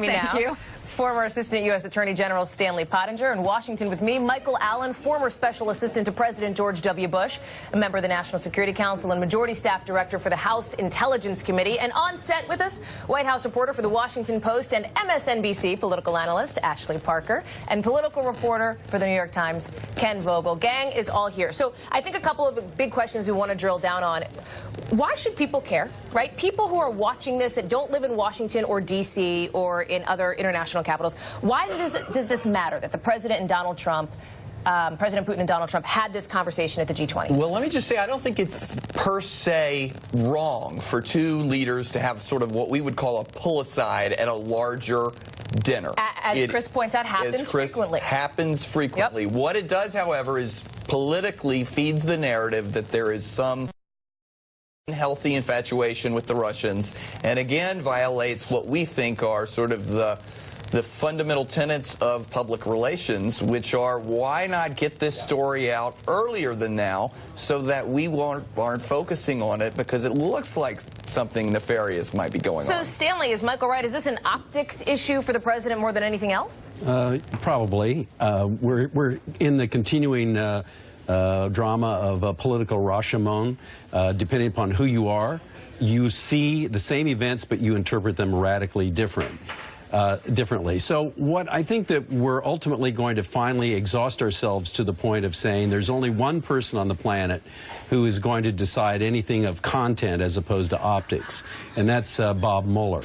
me now. Thank you. Former Assistant U.S. Attorney General Stanley Pottinger. In Washington with me, Michael Allen, former Special Assistant to President George W. Bush, a member of the National Security Council and Majority Staff Director for the House Intelligence Committee. And on set with us, White House reporter for the Washington Post and MSNBC political analyst Ashley Parker, and political reporter for the New York Times, Ken Vogel. Gang is all here. So I think a couple of big questions we want to drill down on. Why should people care, right? People who are watching this that don't live in Washington or D.C. or in other international capitals, why does this matter that the President and Donald Trump, President Putin and Donald Trump had this conversation at the G20? Well, let me just say, I don't think it's per se wrong for two leaders to have sort of what we would call a pull-aside at a larger dinner. As Chris points out, happens frequently. Happens frequently. Yep. What it does, however, is politically feeds the narrative that there is some unhealthy infatuation with the Russians, and again violates what we think are sort of the fundamental tenets of public relations, which are, why not get this story out earlier than now so that we aren't focusing on it because it looks like something nefarious might be going on. So, Stanley, is Michael right? Is this an optics issue for the president more than anything else? Probably. We're in the continuing drama of political Rashomon. Depending upon who you are, you see the same events, but you interpret them radically differently. So what I think that we're ultimately going to finally exhaust ourselves to the point of saying there's only one person on the planet who is going to decide anything of content as opposed to optics, and that's Bob Mueller.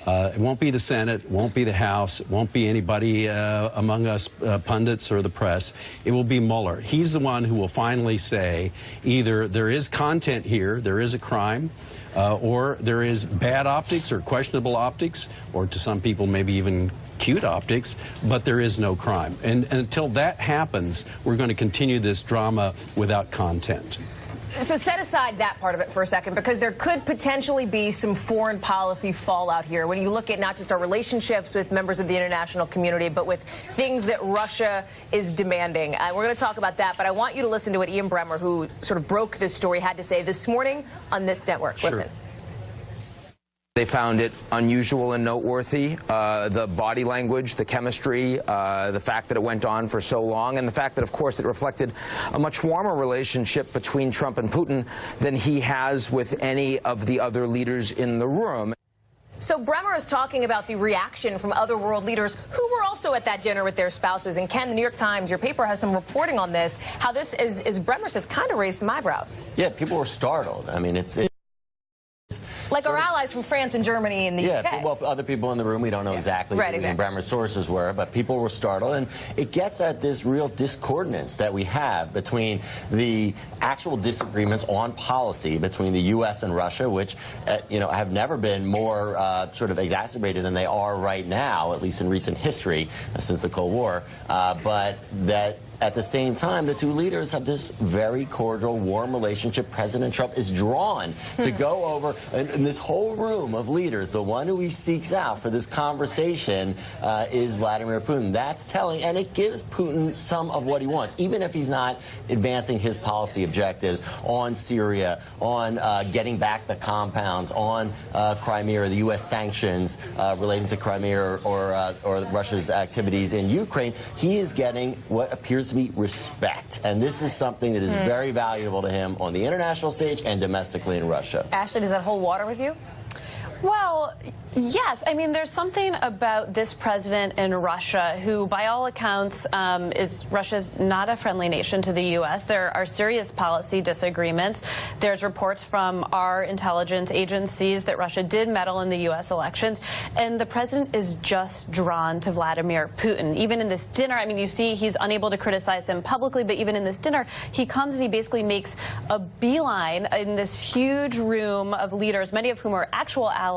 It won't be the Senate, it won't be the House, it won't be anybody among us pundits or the press. It will be Mueller. He's the one who will finally say either there is content here, there is a crime, or there is bad optics or questionable optics, or to some people maybe even cute optics, but there is no crime. And until that happens, we're going to continue this drama without content. So set aside that part of it for a second, because there could potentially be some foreign policy fallout here when you look at not just our relationships with members of the international community, but with things that Russia is demanding. We're going to talk about that, but I want you to listen to what Ian Bremmer, who sort of broke this story, had to say this morning on this network. Sure. Listen. They found it unusual and noteworthy, the body language, the chemistry, the fact that it went on for so long, and the fact that, of course, it reflected a much warmer relationship between Trump and Putin than he has with any of the other leaders in the room. So Bremmer is talking about the reaction from other world leaders who were also at that dinner with their spouses. And Ken, the New York Times, your paper, has some reporting on this, how this, as Bremmer says, kind of raised some eyebrows. Yeah, people were startled. I mean, it's like our allies from France and Germany and the UK. Yeah, well, other people in the room, we don't know exactly who Ian Bremmer's sources were, but people were startled. And it gets at this real discordance that we have between the actual disagreements on policy between the U.S. and Russia, which, have never been more sort of exacerbated than they are right now, at least in recent history since the Cold War, but that at the same time, the two leaders have this very cordial, warm relationship. President Trump is drawn to go over, in this whole room of leaders, the one who he seeks out for this conversation is Vladimir Putin. That's telling, and it gives Putin some of what he wants, even if he's not advancing his policy objectives on Syria, on getting back the compounds, on Crimea, or the U.S. sanctions relating to Crimea or Russia's activities in Ukraine. He is getting what appears to be respect, and this is something that is very valuable to him on the international stage and domestically in Russia. Ashley, does that hold water with you? Well, yes. I mean, there's something about this president in Russia who, by all accounts, Russia's not a friendly nation to the U.S. There are serious policy disagreements. There's reports from our intelligence agencies that Russia did meddle in the U.S. elections, and the president is just drawn to Vladimir Putin. Even in this dinner, I mean, you see he's unable to criticize him publicly, but even in this dinner, he comes and he basically makes a beeline in this huge room of leaders, many of whom are actual allies,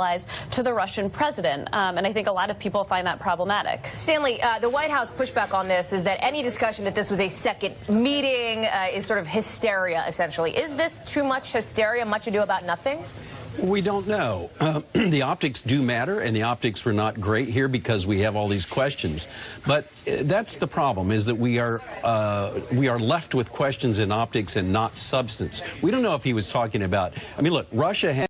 to the Russian president. And I think a lot of people find that problematic. Stanley, the White House pushback on this is that any discussion that this was a second meeting is sort of hysteria, essentially. Is this too much hysteria, much ado about nothing? We don't know. The optics do matter, and the optics were not great here because we have all these questions. But that's the problem, is that we are left with questions in optics and not substance. We don't know if he was talking about, I mean, look, Russia has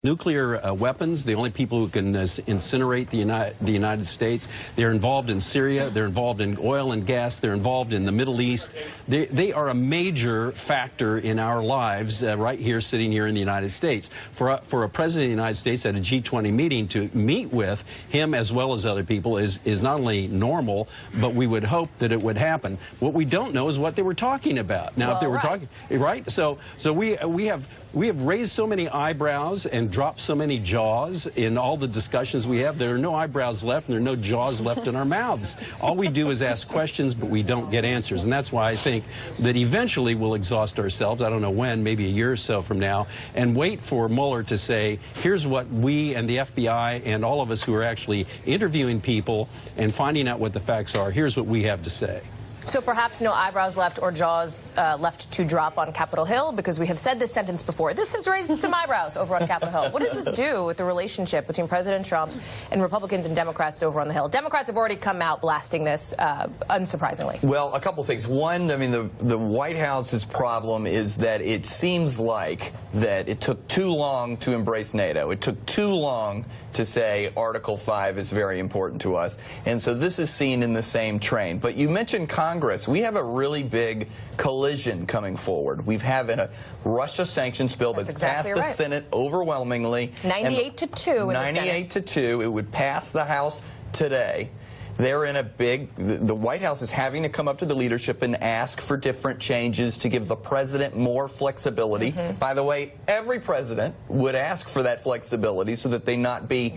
nuclear weapons, the only people who can incinerate the United States. They're involved in Syria. They're involved in oil and gas. They're involved in the Middle East. They are a major factor in our lives right here, sitting here in the United States. For a president of the United States at a G20 meeting to meet with him as well as other people is not only normal, but we would hope that it would happen. What we don't know is what they were talking about. Now, if they were talking, right? So we have raised so many eyebrows and dropped so many jaws in all the discussions we have. There are no eyebrows left and there are no jaws left in our mouths. All we do is ask questions, but we don't get answers. And that's why I think that eventually we'll exhaust ourselves, I don't know when, maybe a year or so from now, and wait for Mueller to say, here's what we and the FBI and all of us who are actually interviewing people and finding out what the facts are, here's what we have to say. So perhaps no eyebrows left or jaws left to drop on Capitol Hill, because we have said this sentence before. This has raised some eyebrows over on Capitol Hill. What does this do with the relationship between President Trump and Republicans and Democrats over on the Hill? Democrats have already come out blasting this, unsurprisingly. Well, a couple things. One, I mean, the White House's problem is that it seems like that it took too long to embrace NATO. It took too long to say Article 5 is very important to us. And so this is seen in the same train. But you mentioned Congress. We have a really big collision coming forward. We have a Russia sanctions bill that's exactly passed right. the Senate overwhelmingly. 98 to 2 in 98 to 2. It would pass the House today. They're in a big, the White House is having to come up to the leadership and ask for different changes to give the president more flexibility. By the way, every president would ask for that flexibility so that they not be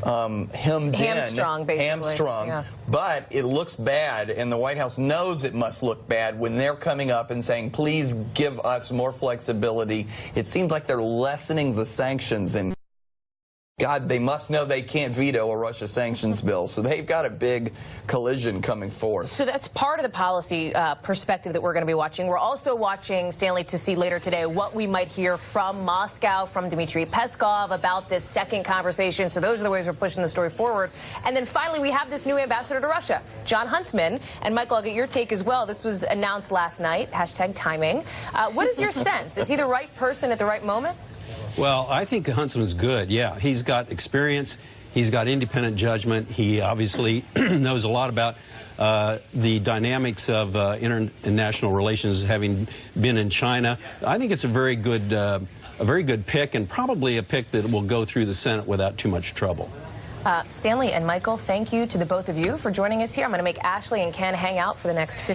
hemmed in. Hamstrung, basically. Hamstrung. Yeah. But it looks bad, and the White House knows it must look bad when they're coming up and saying, please give us more flexibility. It seems like they're lessening the sanctions, and God, they must know they can't veto a Russia sanctions bill. So they've got a big collision coming forth. So that's part of the policy perspective that we're going to be watching. We're also watching, Stanley, to see later today what we might hear from Moscow, from Dmitry Peskov about this second conversation. So those are the ways we're pushing the story forward. And then finally, we have this new ambassador to Russia, John Huntsman. And Michael, I'll get your take as well. This was announced last night, #timing. What is your sense? Is he the right person at the right moment? Well, I think Huntsman's good, yeah. He's got experience. He's got independent judgment. He obviously knows a lot about the dynamics of international relations, having been in China. I think it's a very good pick, and probably a pick that will go through the Senate without too much trouble. Stanley and Michael, thank you to the both of you for joining us here. I'm going to make Ashley and Ken hang out for the next 15